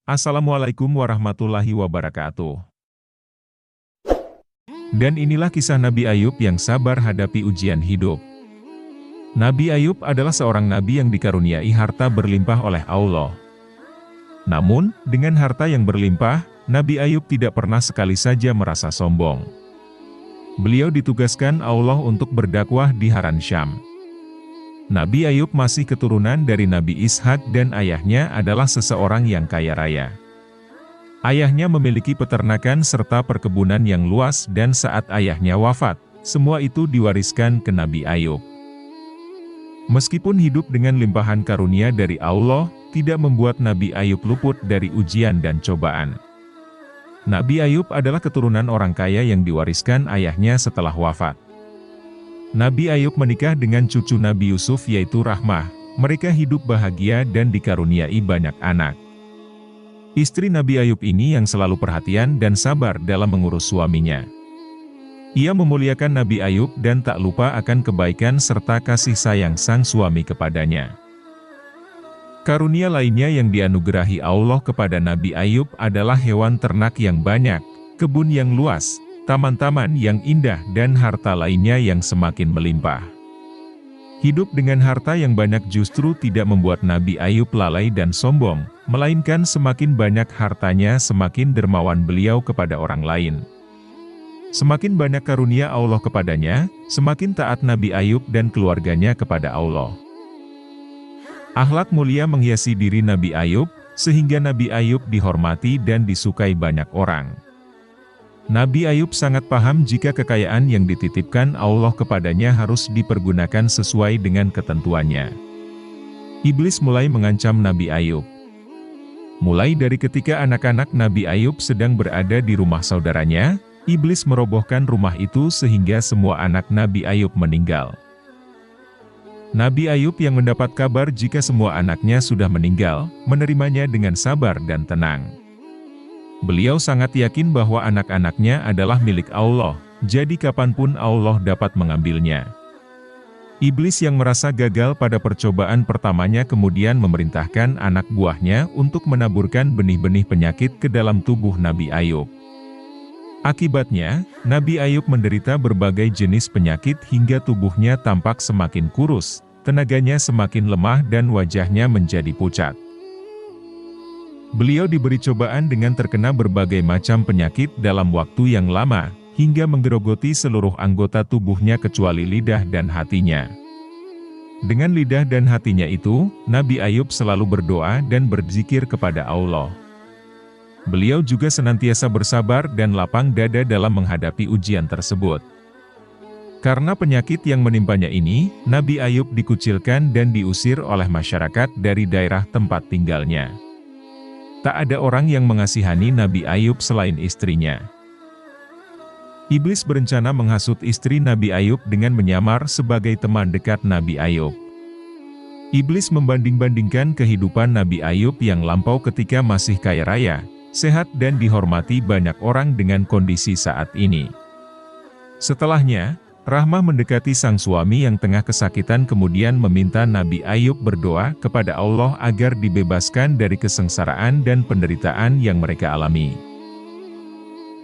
Assalamualaikum warahmatullahi wabarakatuh. Dan inilah kisah Nabi Ayub yang sabar hadapi ujian hidup. Nabi Ayub adalah seorang nabi yang dikaruniai harta berlimpah oleh Allah. Namun, dengan harta yang berlimpah, Nabi Ayub tidak pernah sekali saja merasa sombong. Beliau ditugaskan Allah untuk berdakwah di Haran Syam. Nabi Ayub masih keturunan dari Nabi Ishak dan ayahnya adalah seseorang yang kaya raya. Ayahnya memiliki peternakan serta perkebunan yang luas dan saat ayahnya wafat, semua itu diwariskan ke Nabi Ayub. Meskipun hidup dengan limpahan karunia dari Allah, tidak membuat Nabi Ayub luput dari ujian dan cobaan. Nabi Ayub adalah keturunan orang kaya yang diwariskan ayahnya setelah wafat. Nabi Ayub menikah dengan cucu Nabi Yusuf yaitu Rahmah. Mereka hidup bahagia dan dikaruniai banyak anak. Istri Nabi Ayub ini yang selalu perhatian dan sabar dalam mengurus suaminya. Ia memuliakan Nabi Ayub dan tak lupa akan kebaikan serta kasih sayang sang suami kepadanya. Karunia lainnya yang dianugerahi Allah kepada Nabi Ayub adalah hewan ternak yang banyak, kebun yang luas, taman-taman yang indah dan harta lainnya yang semakin melimpah. Hidup dengan harta yang banyak justru tidak membuat Nabi Ayub lalai dan sombong, melainkan semakin banyak hartanya semakin dermawan beliau kepada orang lain. Semakin banyak karunia Allah kepadanya, semakin taat Nabi Ayub dan keluarganya kepada Allah. Akhlak mulia menghiasi diri Nabi Ayub, sehingga Nabi Ayub dihormati dan disukai banyak orang. Nabi Ayub sangat paham jika kekayaan yang dititipkan Allah kepadanya harus dipergunakan sesuai dengan ketentuannya. Iblis mulai mengancam Nabi Ayub. Mulai dari ketika anak-anak Nabi Ayub sedang berada di rumah saudaranya, iblis merobohkan rumah itu sehingga semua anak Nabi Ayub meninggal. Nabi Ayub yang mendapat kabar jika semua anaknya sudah meninggal, menerimanya dengan sabar dan tenang. Beliau sangat yakin bahwa anak-anaknya adalah milik Allah, jadi kapanpun Allah dapat mengambilnya. Iblis yang merasa gagal pada percobaan pertamanya kemudian memerintahkan anak buahnya untuk menaburkan benih-benih penyakit ke dalam tubuh Nabi Ayub. Akibatnya, Nabi Ayub menderita berbagai jenis penyakit hingga tubuhnya tampak semakin kurus, tenaganya semakin lemah dan wajahnya menjadi pucat. Beliau diberi cobaan dengan terkena berbagai macam penyakit dalam waktu yang lama, hingga menggerogoti seluruh anggota tubuhnya kecuali lidah dan hatinya. Dengan lidah dan hatinya itu, Nabi Ayub selalu berdoa dan berzikir kepada Allah. Beliau juga senantiasa bersabar dan lapang dada dalam menghadapi ujian tersebut. Karena penyakit yang menimpanya ini, Nabi Ayub dikucilkan dan diusir oleh masyarakat dari daerah tempat tinggalnya. Tak ada orang yang mengasihani Nabi Ayub selain istrinya. Iblis berencana menghasut istri Nabi Ayub dengan menyamar sebagai teman dekat Nabi Ayub. Iblis membanding-bandingkan kehidupan Nabi Ayub yang lampau ketika masih kaya raya, sehat dan dihormati banyak orang dengan kondisi saat ini. Setelahnya, Rahmah mendekati sang suami yang tengah kesakitan kemudian meminta Nabi Ayub berdoa kepada Allah agar dibebaskan dari kesengsaraan dan penderitaan yang mereka alami.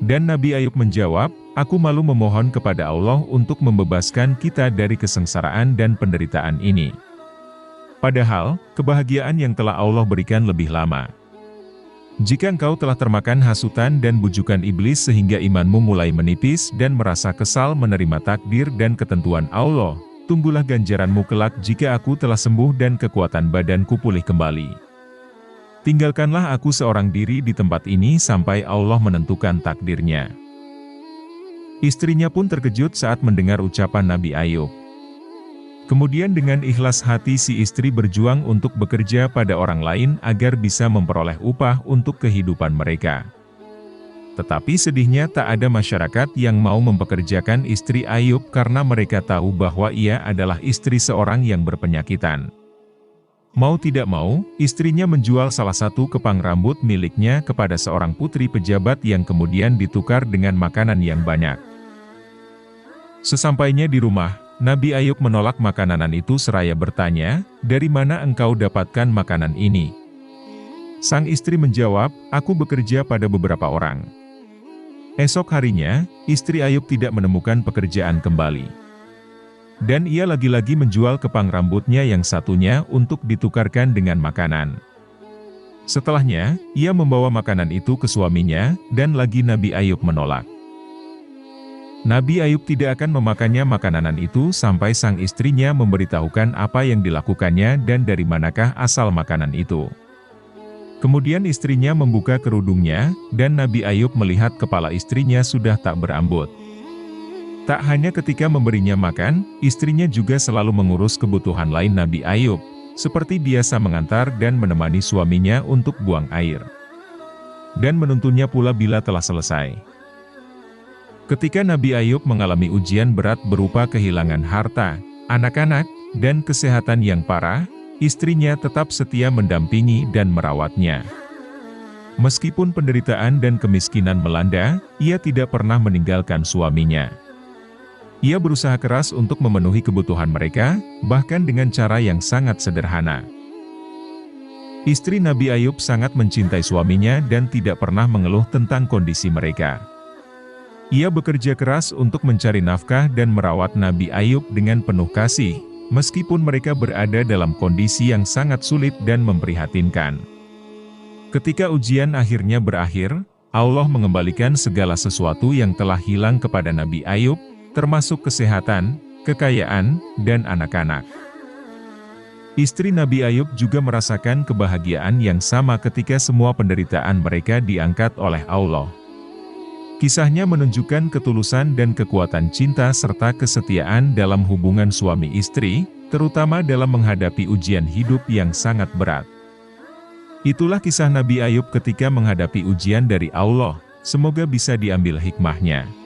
Dan Nabi Ayub menjawab, "Aku malu memohon kepada Allah untuk membebaskan kita dari kesengsaraan dan penderitaan ini. Padahal, kebahagiaan yang telah Allah berikan lebih lama. Jika engkau telah termakan hasutan dan bujukan iblis sehingga imanmu mulai menipis dan merasa kesal menerima takdir dan ketentuan Allah, tunggulah ganjaranmu kelak jika aku telah sembuh dan kekuatan badanku pulih kembali. Tinggalkanlah aku seorang diri di tempat ini sampai Allah menentukan takdirnya." Istrinya pun terkejut saat mendengar ucapan Nabi Ayub. Kemudian dengan ikhlas hati si istri berjuang untuk bekerja pada orang lain agar bisa memperoleh upah untuk kehidupan mereka. Tetapi sedihnya tak ada masyarakat yang mau mempekerjakan istri Ayub karena mereka tahu bahwa ia adalah istri seorang yang berpenyakitan. Mau tidak mau, istrinya menjual salah satu kepang rambut miliknya kepada seorang putri pejabat yang kemudian ditukar dengan makanan yang banyak. Sesampainya di rumah, Nabi Ayub menolak makanan itu seraya bertanya, "Dari mana engkau dapatkan makanan ini?" Sang istri menjawab, "Aku bekerja pada beberapa orang." Esok harinya, istri Ayub tidak menemukan pekerjaan kembali. Dan ia lagi-lagi menjual kepang rambutnya yang satunya untuk ditukarkan dengan makanan. Setelahnya, ia membawa makanan itu ke suaminya, dan lagi Nabi Ayub menolak. Nabi Ayub tidak akan memakannya makanan itu sampai sang istrinya memberitahukan apa yang dilakukannya dan dari manakah asal makanan itu. Kemudian istrinya membuka kerudungnya, dan Nabi Ayub melihat kepala istrinya sudah tak berambut. Tak hanya ketika memberinya makan, istrinya juga selalu mengurus kebutuhan lain Nabi Ayub, seperti biasa mengantar dan menemani suaminya untuk buang air. Dan menuntunnya pula bila telah selesai. Ketika Nabi Ayub mengalami ujian berat berupa kehilangan harta, anak-anak, dan kesehatan yang parah, istrinya tetap setia mendampingi dan merawatnya. Meskipun penderitaan dan kemiskinan melanda, ia tidak pernah meninggalkan suaminya. Ia berusaha keras untuk memenuhi kebutuhan mereka, bahkan dengan cara yang sangat sederhana. Istri Nabi Ayub sangat mencintai suaminya dan tidak pernah mengeluh tentang kondisi mereka. Ia bekerja keras untuk mencari nafkah dan merawat Nabi Ayub dengan penuh kasih, meskipun mereka berada dalam kondisi yang sangat sulit dan memprihatinkan. Ketika ujian akhirnya berakhir, Allah mengembalikan segala sesuatu yang telah hilang kepada Nabi Ayub, termasuk kesehatan, kekayaan, dan anak-anak. Istri Nabi Ayub juga merasakan kebahagiaan yang sama ketika semua penderitaan mereka diangkat oleh Allah. Kisahnya menunjukkan ketulusan dan kekuatan cinta serta kesetiaan dalam hubungan suami istri, terutama dalam menghadapi ujian hidup yang sangat berat. Itulah kisah Nabi Ayub ketika menghadapi ujian dari Allah, semoga bisa diambil hikmahnya.